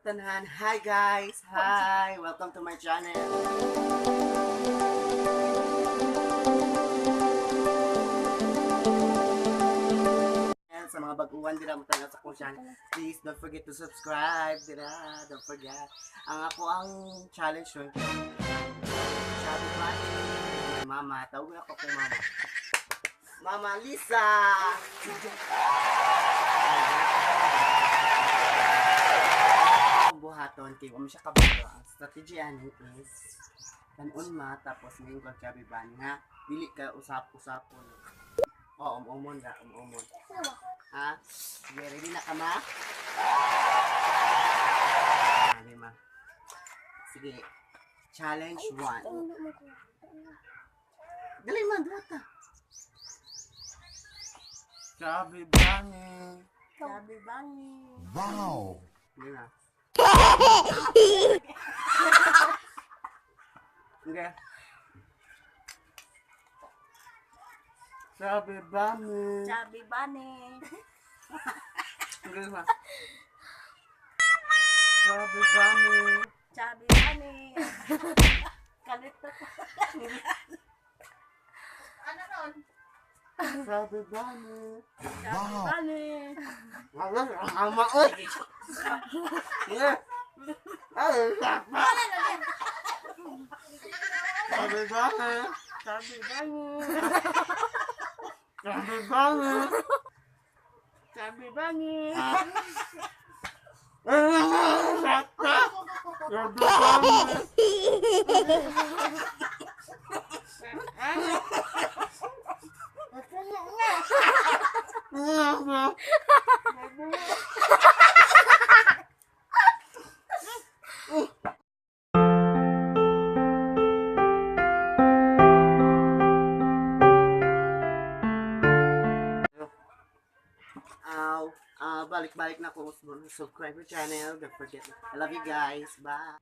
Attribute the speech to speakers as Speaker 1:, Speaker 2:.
Speaker 1: Tanan. Hi guys! Hi! Welcome to my channel. And sa mga baguhan dira mo tayo sa akong channel, please don't forget to subscribe dira. Don't forget. Ang challenge yun. Chubby Bunny. Mama. Tawag ako kay Mama. Mama Lisa! Buhaton kay mo siya kabalo. Ang strategy ani is tanon ma tapos ngayon kag Chubby Bunny ha. Dili ka usap-usapon. Oh, umumon. Ha? Sige, ready na ka ma? Ani ma. Sige. Challenge 1. Dali man duta. Chubby Bunny. Chubby Bunny.
Speaker 2: Wow!
Speaker 1: Hindi na. Okay. Chubby Bunny.
Speaker 3: Chubby Bunny.
Speaker 1: Okay na. Chubby Bunny.
Speaker 3: Chubby Bunny. Kalit na. Ano nun?
Speaker 1: Chubby Bunny.
Speaker 3: Chubby Bunny.
Speaker 1: Ang maot. Yeah. Chubby Bunny.
Speaker 3: Chubby Bunny.
Speaker 1: Chubby Bunny.
Speaker 3: Chubby Bunny.
Speaker 1: Chubby Bunny. Balik-balik na ako. Subscribe to channel. Don't forget. I love you guys. Bye.